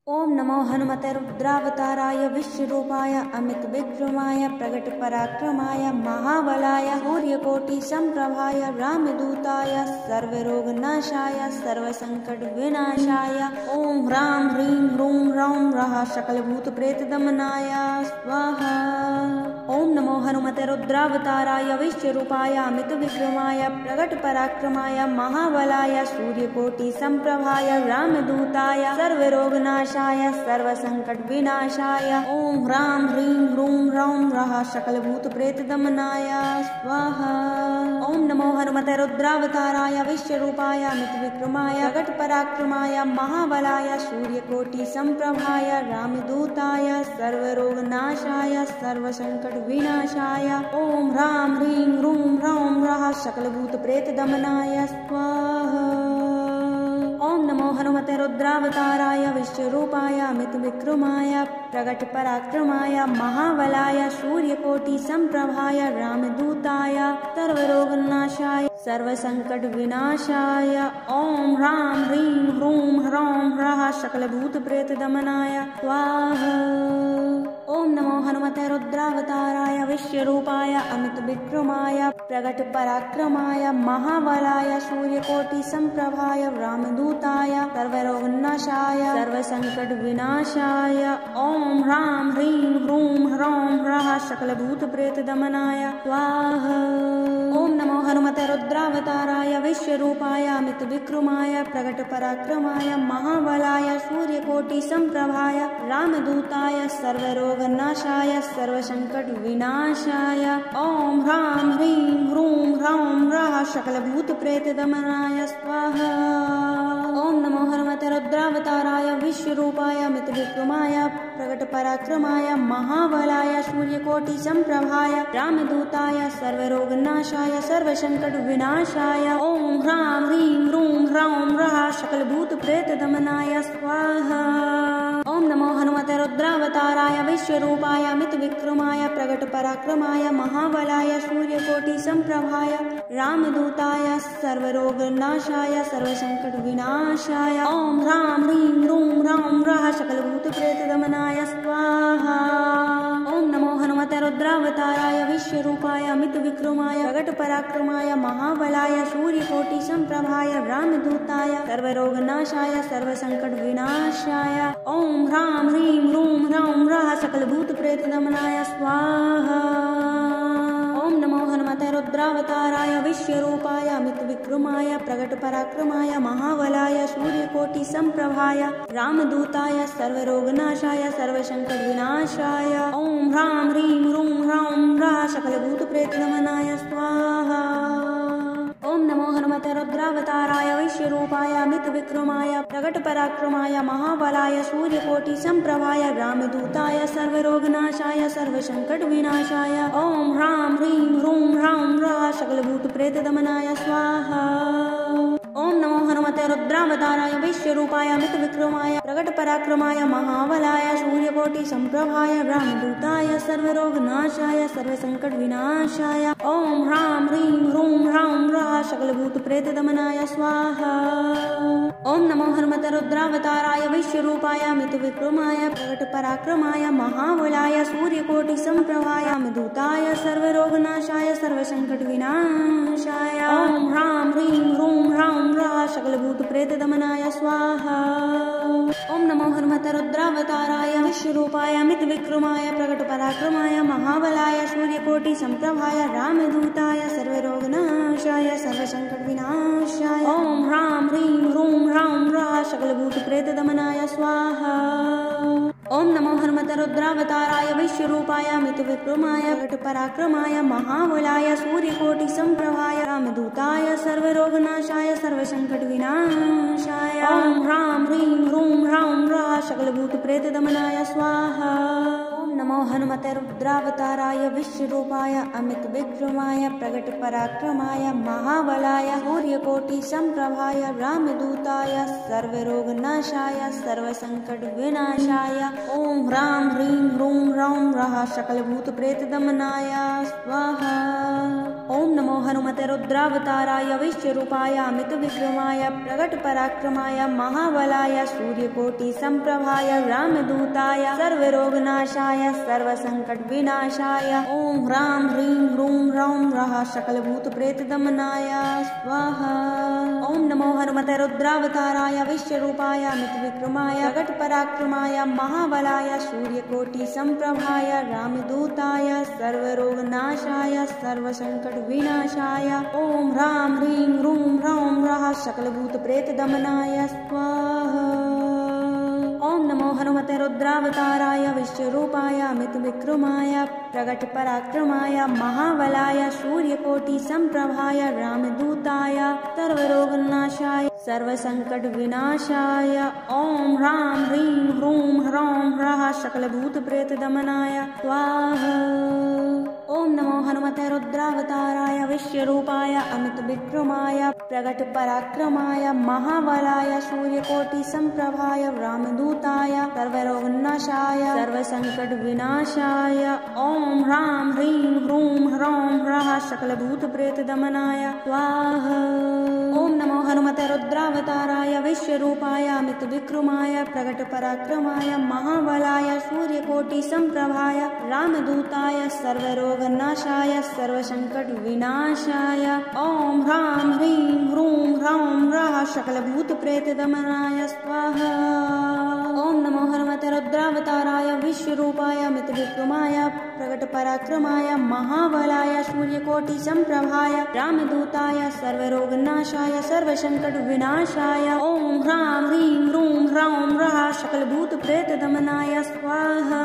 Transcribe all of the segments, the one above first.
ओम नमो हनुमते रुद्रावताराय विश्वरूपाय अमित विक्रमाय प्रगट पराक्रमाय महाबलाय सूर्यकोटि संप्रभाय रामदूताय सर्वरोगनाशाय सर्वसंकट विनाशाय ओम ह्रां ह्रीं ह्रूं ह्रौं ह्रः सकलभूत प्रेत दमनाय स्वाहा। ओम नमो हनुमते रुद्रावताराय विश्वरूपाय अमित विक्रमाय प्रगट पराक्रमाय महाबलाय सूर्यकोटि संप्रभाय रामदूताय सर्वरोगनाशाय सर्वसंकट विनाशाय ओम ह्रां ह्रीं ह्रूं ह्रौं ह्रः सकलभूत प्रेत दमनाय स्वाहा। ओम नमो हनुमते रुद्रावताराय विश्वरूपाय अमित विक्रमाय प्रगट पराक्रमाय महाबलाय सूर्यकोटि संप्रभाय रामदूताय सर्वरोगनाशाय सर्वसंकट विनाशाय ओम ह्रां ह्रीं ह्रूं ह्रौं ह्रः सकलभूत प्रेत दमनाय स्वाहा। ओम नमो हनुमते रुद्रावताराय विश्वरूपाय अमित विक्रमाय प्रगट पराक्रमाय महाबलाय सूर्यकोटि संप्रभाय रामदूताय सर्वरोगनाशाय सर्वसंकट विनाशाय ओम ह्रां ह्रीं ह्रूं ह्रौं ह्रः सकलभूत प्रेत दमनाय स्वाहा। ओम नमो हनुमते रुद्रावताराय विश्वरूपाय अमित विक्रमाय प्रगट पराक्रमाय महाबलाय सूर्यकोटि संप्रभाय रामदूताय सर्वरोगनाशाय सर्वसंकट विनाशाय ओम ह्रां ह्रीं ह्रूं ह्रौं ह्रः सकलभूत प्रेत दमनाय स्वाहा। ओम नमो हनुमते रुद्रावताराय विश्वरूपाय अमित विक्रमाय प्रगट पराक्रमाय महाबलाय सूर्यकोटि संप्रभाय रामदूताय सर्वरोगनाशाय सर्वसंकट विनाशाय ओम ह्रां ह्रीं ह्रूं ह्रौं ह्रः सकलभूत प्रेत दमनाय स्वाहा। ओम नमो हनुमते रुद्रावताराय विश्वरूपाय अमित विक्रमाय प्रगट पराक्रमाय महाबलाय सूर्यकोटि संप्रभाय रामदूताय सर्वरोगनाशाय सर्वसंकट विनाशाय ओम ह्रां ह्रीं ह्रूं ह्रौं ह्रः सकलभूत प्रेत दमनाय स्वाहा। ओम नमो हनुमते रुद्रावताराय विश्वरूपाय अमित विक्रमाय प्रगट पराक्रमाय महाबलाय सूर्यकोटि संप्रभाय रामदूताय सर्वरोगनाशाय सर्वसंकट विनाशाय ओम ह्रां ह्रीं ह्रूं ह्रौं ह्रः सकलभूत प्रेत दमनाय स्वाहा। ओम नमो हनुमते रुद्रावताराय विश्वरूपाय अमित विक्रमाय प्रगट पराक्रमाय महाबलाय सूर्यकोटि संप्रभाय रामदूताय सर्वरोगनाशाय सर्वसंकट विनाशाय ओम ह्रां ह्रीं ह्रूं ह्रौं ह्रः सकलभूत प्रेत दमनाय स्वाहा। ओम नमो हनुमते रुद्रावताराय विश्वरूपाय अमित विक्रमाय प्रगट पराक्रमाय महाबलाय सूर्यकोटि संप्रभाय रामदूताय सर्वरोगनाशाय सर्वसंकट विनाशाय ओम ह्रां ह्रीं ह्रूं ह्रौं ह्रः सकलभूत प्रेत दमनाय स्वाहा। ओम नमो हनुमते रुद्रावताराय विश्वरूपाय अमित विक्रमाय प्रगट पराक्रमाय महाबलाय सूर्यकोटि संप्रभाय रामदूताय सर्वरोगनाशाय सर्वसंकट विनाशाय ओम ह्रां ह्रीं ह्रूं ह्रौं ह्रः सकलभूत प्रेत दमनाय स्वाहा। ओम नमो हनुमते रुद्रावताराय विश्वरूपाय अमित विक्रमाय प्रगट पराक्रमाय महाबलाय सूर्यकोटि संप्रभाय रामदूताय सर्वरोगनाशाय सर्वसंकट विनाशाय ओम ह्रां ह्रीं ह्रूं ह्रौं ह्रः सकलभूत प्रेत दमनाय स्वाहा। ओम नमो हनुमते रुद्रावताराय विश्वरूपाय अमित विक्रमाय प्रगट पराक्रमाय महाबलाय सूर्यकोटि संप्रभाय रामदूताय सर्वरोगनाशाय सर्वसंकट विनाशाय ओम ह्रां ह्रीं ह्रूं ह्रौं ह्रः सकलभूत प्रेत दमनाय स्वाहा। ओम नमो हनुमते रुद्रावताराय विश्वरूपाय अमित विक्रमाय प्रगट पराक्रमाय महाबलाय सूर्यकोटि संप्रभाय रामदूताय सर्वरोगनाशाय सर्वसंकट विनाशाय ओम ह्रां ह्रीं ह्रूं ह्रौं ह्रः सकलभूत प्रेत दमनाय स्वाहा। ओम नमो हनुमते रुद्रावताराय विश्वरूपाय अमित विक्रमाय प्रगट पराक्रमाय महाबलाय सूर्यकोटि संप्रभाय रामदूताय सर्वरोगनाशाय सर्वसंकट विनाशाय ओम ह्रां ह्रीं ह्रूं ह्रौं ह्रः सकलभूत प्रेत दमनाय स्वाहा। ओम नमो हनुमते रुद्रावताराय विश्वरूपाय अमित विक्रमाय प्रगट पराक्रमाय महाबलाय सूर्यकोटि संप्रभाय रामदूताय सर्वरोगनाशाय सर्वसंकट विनाशाय ओम ह्रां ह्रीं ह्रूं ह्रौं ह्रः सकलभूत प्रेत दमनाय स्वाहा। ओम नमो हनुमते रुद्रावताराय विश्वरूपाय अमित विक्रमाय प्रगट पराक्रमाय महाबलाय सूर्यकोटि संप्रभाय रामदूताय सर्वरोगनाशाय सर्वसंकट विनाशाय ओम ह्रां ह्रीं ह्रूं ह्रौं ह्रः सकलभूत प्रेत दमनाय स्वाहा। ओम नमो हनुमते रुद्रावताराय विश्वरूपाय अमित विक्रमाय प्रगट पराक्रमाय महाबलाय सूर्यकोटि संप्रभाय रामदूताय सर्वरोगनाशाय सर्वसंकट विनाशाय ओम ह्रां ह्रीं ह्रूं ह्रौं ह्रः सकलभूत प्रेत दमनाय स्वाहा। ओम नमो हनुमते रुद्रावताराय विश्वरूपाय अमित विक्रमाय प्रगट पराक्रमाय महाबलाय सूर्यकोटि संप्रभाय रामदूताय सर्वरोगनाशाय सर्वसंकट विनाशाय ओम ह्रां ह्रीं ह्रूं ह्रौं ह्रः सकलभूत प्रेत दमनाय स्वाहा। ओम नमो हनुमते रुद्रावताराय विश्वरूपाय अमित विक्रमाय प्रगट पराक्रमाय महाबलाय सूर्यकोटि संप्रभाय रामदूताय सर्वरोगनाशाय सर्वसंकट विनाशाय ओम ह्रां ह्रीं ह्रूं ह्रौं ह्रः सकलभूत प्रेत दमनाय स्वाहा। ओम नमो हनुमते रुद्रावताराय विश्वरूपाय अमित विक्रमाय प्रगट पराक्रमाय महाबलाय सूर्यकोटि संप्रभाय रामदूताय सर्वरोगनाशाय सर्वसंकट विनाशाय ओम ह्रां ह्रीं ह्रूं ह्रौं ह्रः सकलभूत प्रेत दमनाय स्वाहा। ओम नमो हनुमते रुद्रावताराय विश्वरूपाय अमित विक्रमाय प्रगट पराक्रमाय महाबलाय सूर्यकोटि संप्रभाय रामदूताय सर्वरोगनाशाय सर्वसंकट विनाशाय ओम ह्रां ह्रीं ह्रूं ह्रौं ह्रः सकलभूत प्रेत दमनाय स्वाहा।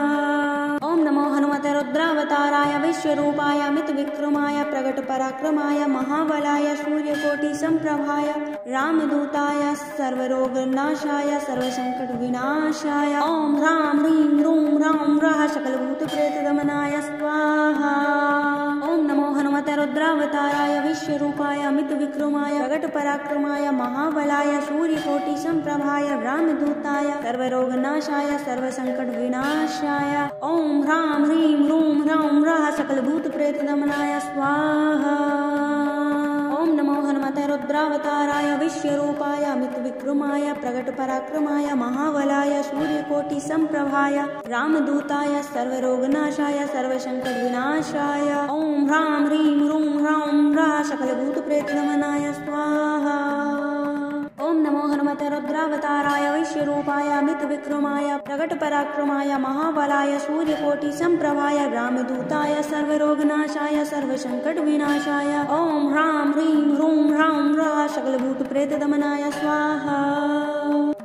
ओम नमो हनुमते रुद्रावताराय विश्वरूपाय अमित विक्रमाय प्रगट पराक्रमाय महाबलाय सूर्यकोटि संप्रभाय रामदूताय सर्वरोगनाशाय सर्वसंकट विनाशाय ओम ह्रां ह्रीं ह्रूं ह्रौं ह्रः सकलभूत प्रेत दमनाय स्वाहा। ओम नमो हनुमते रुद्रावताराय विश्वरूपाय अमित विक्रमाय प्रगट पराक्रमाय महाबलाय सूर्यकोटि संप्रभाय रामदूताय सर्वरोगनाशाय सर्वसंकट विनाशाय ओम ह्रां ह्रीं ह्रूं ह्रौं ह्रः सकलभूत प्रेत दमनाय स्वाहा। ओम नमो हनुमते रुद्रावताराय विश्वरूपाय अमित विक्रमाय प्रगट पराक्रमाय महाबलाय सूर्यकोटि संप्रभाय रामदूताय सर्वरोगनाशाय सर्वसंकट विनाशाय ओम ह्रां ह्रीं ह्रूं ह्रौं ह्रः सकलभूत प्रेत दमनाय स्वाहा। ओम नमो हनुमते रुद्रावताराय विश्वरूपाय अमित विक्रमाय प्रगट पराक्रमाय महाबलाय सूर्यकोटि संप्रभाय रामदूताय सर्वरोगनाशाय सर्वसंकट विनाशाय ओम ह्रां ह्रीं ह्रूं ह्रौं ह्रः सकलभूत प्रेत दमनाय स्वाहा।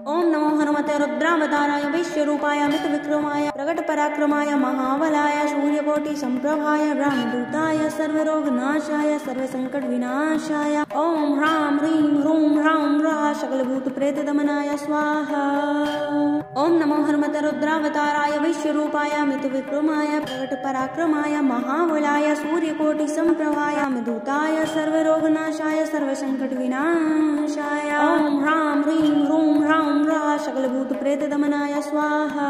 ओम नमो हनुमते रुद्रावताराय विश्वरूपाय अमित विक्रमाय प्रगट पराक्रमाय महाबलाय सूर्यकोटि संप्रभाय रामदूताय सर्वरोगनाशाय सर्वसंकट विनाशाय ओम ह्रां ह्रीं ह्रूं ह्रौं ह्रः सकलभूत प्रेत दमनाय स्वाहा। ओम नमो हनुमते रुद्रावताराय विश्वरूपाय अमित विक्रमाय प्रगट पराक्रमाय महाबलाय सूर्यकोटि संप्रभाय रामदूताय सर्वरोगनाशाय सर्वसंकट विनाशाय ओम ह्रां ह्रीं ह्रूं ह्रौं ह्रः सकलभूत प्रेत दमनाय स्वाहा।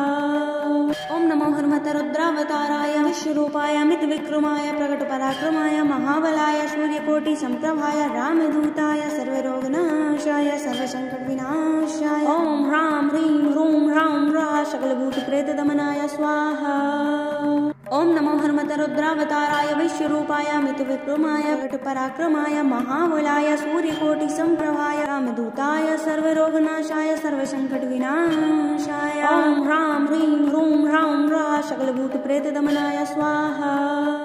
ओम नमो हनुमते रुद्रावताराय विश्वरूपाय अमित विक्रमाय प्रगट पराक्रमाय महाबलाय सूर्यकोटि संप्रभाय रामदूताय सर्वरोगनाशाय सर्वसंकट विनाशाय ओम ह्रां ह्रीं ह्रूं ह्रौं ह्रः सकलभूत प्रेत दमनाय स्वाहा। ओम नमो हनुमते रुद्रावताराय विश्वरूपाय अमित विक्रमाय प्रगट पराक्रमाय महाबलाय सूर्यकोटि संप्रभाय रामदूताय सर्वरोगनाशाय सर्वसंकट विनाशाय ओम ह्रां ह्रीं ह्रूं ह्रौं ह्रः सकलभूत प्रेत दमनाय स्वाहा।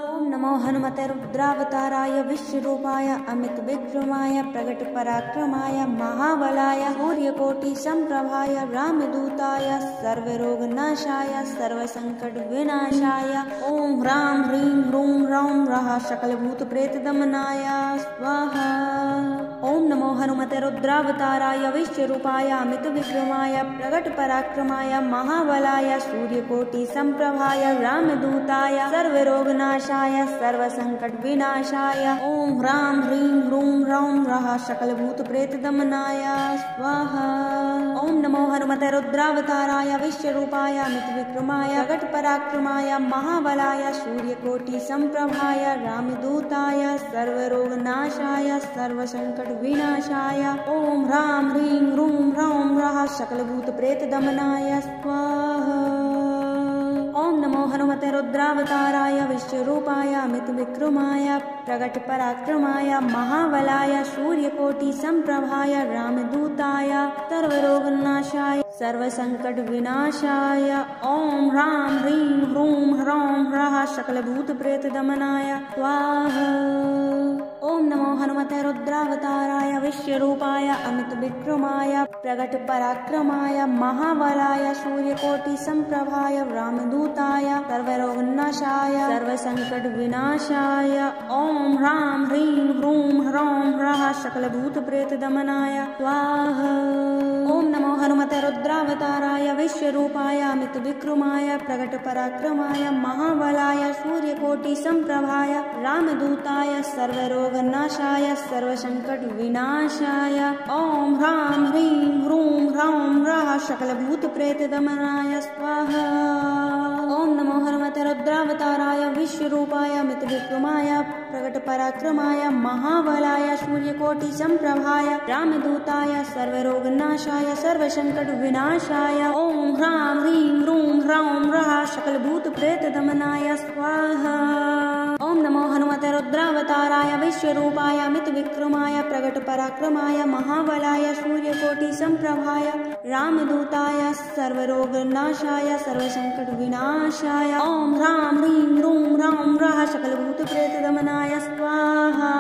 ओम नमो हनुमते रुद्रावताराय विश्वरूपाय अमित विक्रमाय प्रगट पराक्रमाय महाबलाय सूर्यकोटि संप्रभाय रामदूताय सर्वरोगनाशाय सर्वसंकट विनाशाय ओम ह्रां ह्रीं ह्रूं ह्रौं ह्रः सकलभूत प्रेत दमनाय स्वाहा। ओम नमो हनुमते रुद्रावताराय विश्वरूपाय अमित विक्रमाय प्रगट पराक्रमाय महाबलाय सूर्यकोटि संप्रभाय रामदूताय सर्वरोगनाशाय सर्वसंकट विनाशाय ओम ह्रां ह्रीं ह्रूं ह्रौं ह्रः सकलभूत प्रेत दमनाय स्वाहा। ओम नमो हनुमते रुद्रावताराय विश्वरूपाय अमित विक्रमाय प्रगट पराक्रमाय महाबलाय सूर्यकोटि संप्रभाय रामदूताय सर्वरोगनाशाय सर्वसंकट विनाशाय ओम ह्रां ह्रीं ह्रूं ह्रौं ह्रः सकलभूत प्रेत दमनाय स्वाहा। ओम नमो हनुमते रुद्रावताराय विश्वरूपाय अमित विक्रमाय प्रगट पराक्रमाय महाबलाय सूर्यकोटि संप्रभाय रामदूताय सर्वरोगनाशाय सर्वसंकट विनाशाय ओम ह्रां ह्रीं ह्रूं ह्रौं ह्रः सकलभूत प्रेत दमनाय स्वाहा। ओम नमो हनुमते रुद्रावताराय विश्वरूपाय अमित विक्रमाय प्रगट पराक्रमाय महाबलाय सूर्यकोटि संप्रभाय रामदूताय सर्वरोगनाशाय सर्वसंकट विनाशाय ओम ह्रां ह्रीं ह्रूं ह्रौं ह्रः सकलभूत प्रेत दमनाय स्वाहा। ओम नमो हनुमते रुद्रावताराय विश्वरूपाय अमित विक्रमाय प्रगट पराक्रमाय महाबलाय सूर्यकोटि संप्रभाय रामदूताय सर्वरोगनाशाय सर्वसंकट विनाशाय ओम ह्रां ह्रीं ह्रूं ह्रौं ह्रः सकलभूत प्रेत दमनाय स्वाहा। ओम नमो हनुमते रुद्रावताराय विश्वरूपाय अमित विक्रमाय प्रगट पराक्रमाय महाबलाय सूर्यकोटि संप्रभाय रामदूताय सर्वरोगनाशाय सर्वसंकट विनाशाय ओम ह्रां ह्रीं ह्रूं ह्रौं ह्रः सकलभूत प्रेत दमनाय स्वाहा। ओम नमो हनुमते रुद्रावताराय विश्वरूपाय अमित विक्रमाय प्रगट पराक्रमाय महाबलाय सूर्यकोटि संप्रभाय रामदूताय सर्वरोगनाशाय सर्वसंकट विनाशाय ओम ह्रां ह्रीं ह्रूं ह्रौं ह्रः सकलभूत प्रेत दमनाय स्वाहा।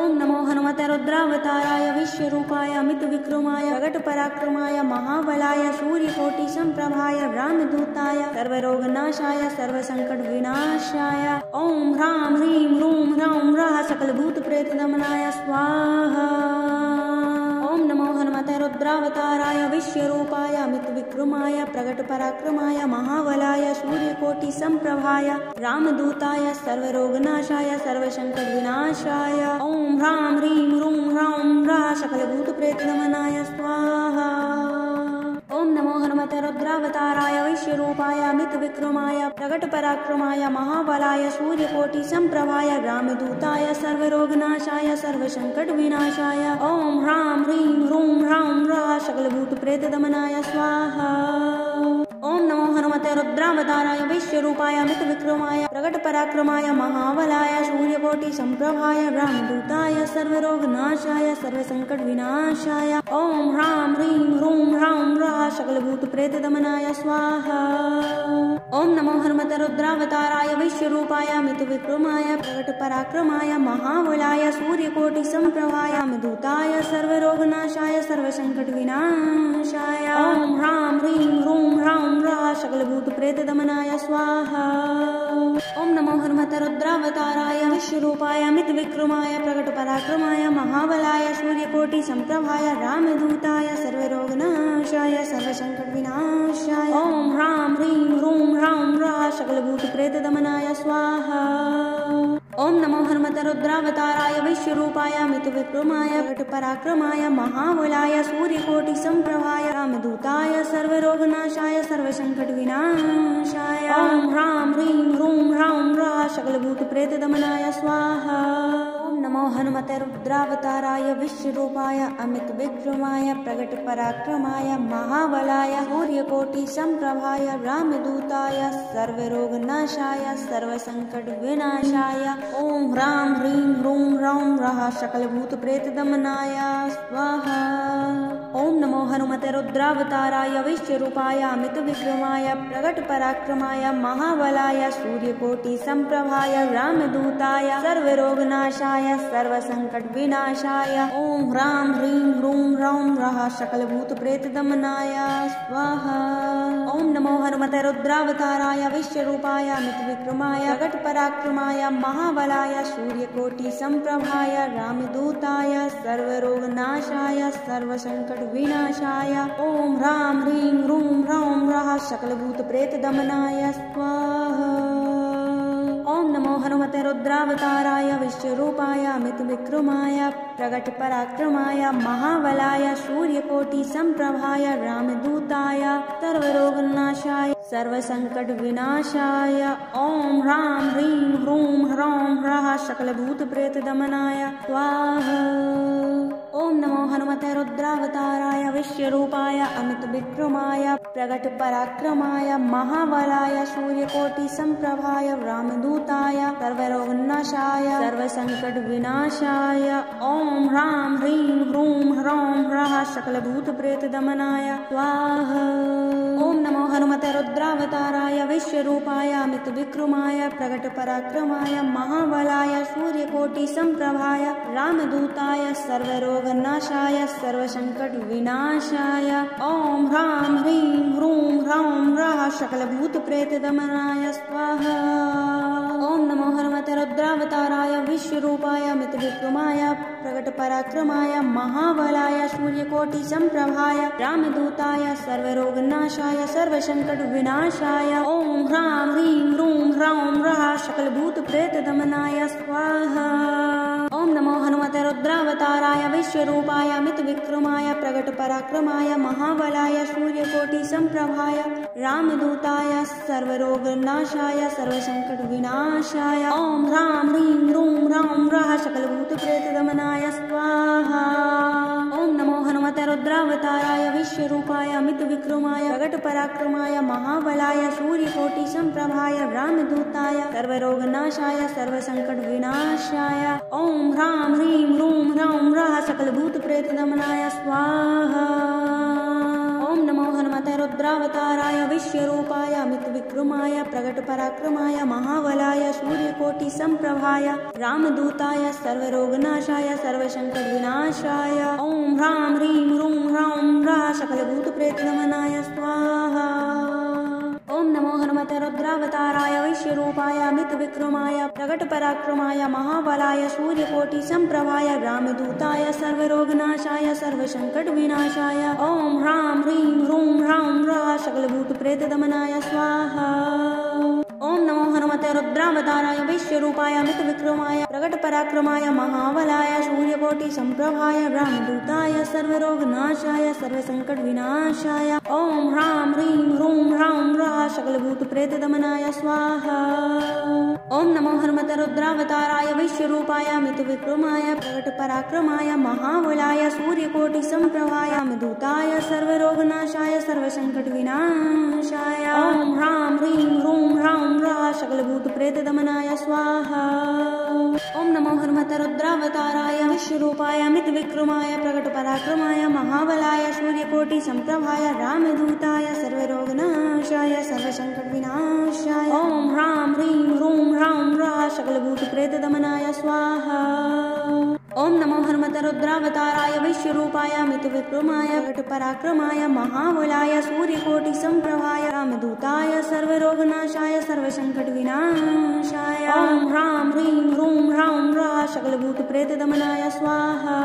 ओम नमो हनुमते रुद्रावताराय विश्वरूपाय अमित विक्रमाय प्रगट पराक्रमाय महाबलाय सूर्यकोटि संप्रभाय रामदूताय सर्वरोगनाशाय सर्वसंकट विनाशाय ओम ह्रां ह्रीं ह्रूं ह्रौं ह्रः सकलभूत प्रेत दमनाय स्वाहा। ओम नमो हनुमते रुद्रावताराय विश्वरूपाय अमित विक्रमाय प्रगट पराक्रमाय महाबलाय सूर्यकोटि संप्रभाय रामदूताय सर्वरोगनाशाय सर्वसंकट विनाशाय ओम ह्रां ह्रीं ह्रूं ह्रौं ह्रः सकलभूत प्रेत दमनाय स्वाहा। ओम नमो हनुमते रुद्रावताराय विश्वरूपाय अमित विक्रमाय प्रगट पराक्रमाय महाबलाय सूर्यकोटि संप्रभाय रामदूताय सर्वरोगनाशाय सर्वसंकट विनाशाय ओम ह्रां ह्रीं ह्रूं ह्रौं ह्रः सकलभूत प्रेत दमनाय स्वाहा। ओम नमो हनुमते रुद्रावताराय विश्वरूपाय अमित विक्रमाय प्रगट पराक्रमाय महाबलाय सूर्यकोटि संप्रभाय रामदूताय सर्वरोगनाशाय सर्वसंकट विनाशाय ओम ह्रां ह्रीं ह्रूं ह्रौं ह्रः सकलभूत प्रेत दमनाय स्वाहा। ओम नमो हनुमते रुद्रावताराय विश्वरूपाय अमित विक्रमाय प्रगट पराक्रमाय महाबलाय सूर्यकोटि संप्रभाय रामदूताय सर्वरोगनाशाय सर्वसंकट विनाशाय ओम ह्रां ह्रीं ह्रूं ह्रौं ह्रः सकलभूत प्रेत दमनाय स्वाहा। ओम नमो हनुमते रुद्रावताराय विश्वरूपाय अमित विक्रमाय प्रगट पराक्रमाय महाबलाय सूर्यकोटि संप्रभाय रामदूताय सर्वरोगनाशाय सर्वसंकट विनाशाय ओम ह्रां ह्रीं ह्रूं ह्रौं ह्रः सकलभूत प्रेत दमनाय स्वाहा। ओम नमो हनुमते रुद्रावताराय विश्वरूपाय अमित विक्रमाय प्रगट पराक्रमाय महाबलाय सूर्यकोटि संप्रभाय रामदूताय सर्वरोगनाशाय सर्वसंकट विनाशाय ओम ह्रां ह्रीं ह्रूं ह्रौं ह्रः सकलभूत प्रेत दमनाय स्वाहा। ओम नमो हनुमते रुद्रावताराय विश्वरूपाय अमित विक्रमाय प्रगट पराक्रमाय महाबलाय सूर्यकोटि संप्रभाय रामदूताय सर्वरोगनाशाय सर्वसंकट विनाशाय ओम ह्रां ह्रीं ह्रूं ह्रौं ह्रः सकलभूत प्रेत दमनाय स्वाहा। ओम नमो हनुमते रुद्रावताराय विश्वरूपाय अमित विक्रमाय प्रगट पराक्रमाय महाबलाय सूर्यकोटि संप्रभाय रामदूताय सर्वरोगनाशाय सर्वसंकट विनाशाय ओम ह्रां ह्रीं ह्रूं ह्रौं ह्रः सकलभूत प्रेत दमनाय स्वाहा। ओम नमो हनुमते रुद्रावताराय विश्वरूपाय अमित विक्रमाय प्रगट पराक्रमाय महाबलाय सूर्यकोटि संप्रभाय रामदूताय सर्वरोगनाशाय सर्वसंकट विनाशाय ओम ह्रां ह्रीं ह्रूं ह्रौं ह्रः सकलभूत प्रेत दमनाय स्वाहा। ओम नमो हनुमते रुद्रावताराय विश्वरूपाय अमित विक्रमाय प्रगट पराक्रमाय महाबलाय सूर्यकोटि संप्रभाय रामदूताय सर्वरोगनाशाय सर्वसंकट विनाशाय ओम ह्रां ह्रीं ह्रूं ह्रौं ह्रः सकलभूत प्रेत दमनाय स्वाहा। ओम नमो हनुमते रुद्रावताराय विश्वरूपाय अमित विक्रमाय प्रगट पराक्रमाय महाबलाय सूर्यकोटि संप्रभाय रामदूताय सर्वरोगनाशाय सर्वसंकट विनाशाय ओम ह्रां ह्रीं ह्रूं ह्रौं ह्रः सकलभूत प्रेत दमनाय स्वाहा। ओम नमो हनुमते रुद्रावताराय विश्वरूपाय अमित विक्रमाय प्रगट पराक्रमाय महाबलाय सूर्यकोटि संप्रभाय रामदूताय सर्वरोगनाशाय सर्वसंकट विनाशाय ओम ह्रां ह्रीं ह्रूं ह्रौं ह्रः सकलभूत प्रेत दमनाय स्वाहा। ओम नमो हनुमते रुद्रावताराय विश्वरूपाय अमित विक्रमाय प्रगट पराक्रमाय महाबलाय सूर्यकोटि संप्रभाय रामदूताय सर्वरोगनाशाय सर्वसंकट विनाशाय ओम ह्रां ह्रीं ह्रूं ह्रौं ह्रः सकलभूत प्रेत दमनाय स्वाहा। ओम नमो हनुमते रुद्रावताराय विश्वरूपाय अमित विक्रमाय प्रगट पराक्रमाय महाबलाय सूर्यकोटि संप्रभाय रामदूताय सर्वरोगनाशाय सर्वसंकट विनाशाय ओम ह्रां ह्रीं ह्रूं ह्रौं ह्रः सकलभूत प्रेत दमनाय स्वाहा। ओम नमो हनुमते रुद्रावताराय विश्वरूपाय अमित विक्रमाय प्रगट पराक्रमाय महाबलाय सूर्यकोटि संप्रभाय रामदूताय सर्वरोगनाशाय सर्वसंकट विनाशाय ओम ह्रां ह्रीं ह्रूं ह्रौं ह्रः सकलभूत प्रेत दमनाय स्वाहा। ओम नमो हनुमते रुद्रावताराय विश्वरूपाय अमित विक्रमाय प्रगट पराक्रमाय महाबलाय सूर्यकोटि संप्रभाय रामदूताय सर्वरोगनाशाय सर्वसंकट विनाशाय ओम ह्रां ह्रीं ह्रूं ह्रौं ह्रः सकलभूत प्रेत दमनाय स्वाहा। ओम नमो हनुमते रुद्रावताराय विश्वरूपाय अमित विक्रमाय प्रगट पराक्रमाय महाबलाय सूर्यकोटि संप्रभाय रामदूताय सर्वरोगनाशाय सर्वसंकट विनाशाय ओम ह्रां ह्रीं ह्रूं ह्रौं ह्रः सकलभूत प्रेत दमनाय स्वाहा। ओम नमो हनुमते रुद्रावताराय विश्वरूपाय अमित विक्रमाय प्रगट पराक्रमाय महाबलाय सूर्यकोटि संप्रभाय रामदूताय सर्वरोगनाशाय सर्वसंकट विनाशाय ओम ह्रां ह्रीं ह्रूं ह्रौं ह्रः सकलभूत प्रेत दमनाय स्वाहा। ओम नमो हनुमते रुद्रावताराय विश्वरूपाय अमित विक्रमाय प्रगट पराक्रमाय महाबलाय सूर्यकोटि संप्रभाय रामदूताय सर्वरोगनाशाय सर्वसंकट विनाशाय ओम ह्रां ह्रीं ह्रूं ह्रौं ह्रः सकलभूत प्रेत दमनाय स्वाहा। ओम नमो हनुमते रुद्रावताराय विश्वरूपाय अमित विक्रमाय प्रगट पराक्रमाय महाबलाय सूर्यकोटि संप्रभाय रामदूताय सर्वरोगनाशाय सर्वसंकट विनाशाय ओम ह्रां ह्रीं ह्रूं ह्रौं ह्रः सकलभूत प्रेत दमनाय स्वाहा। ओम नमो हनुमते रुद्रावताराय विश्वरूपाय अमित विक्रमाय प्रगट पराक्रमाय महाबलाय सूर्यकोटि संप्रभाय रामदूताय सर्वरोगनाशाय सर्वसंकट विनाशाय ओम ह्रां ह्रीं ह्रूं ह्रौं ह्रः सकलभूत प्रेत दमनाय स्वाहा।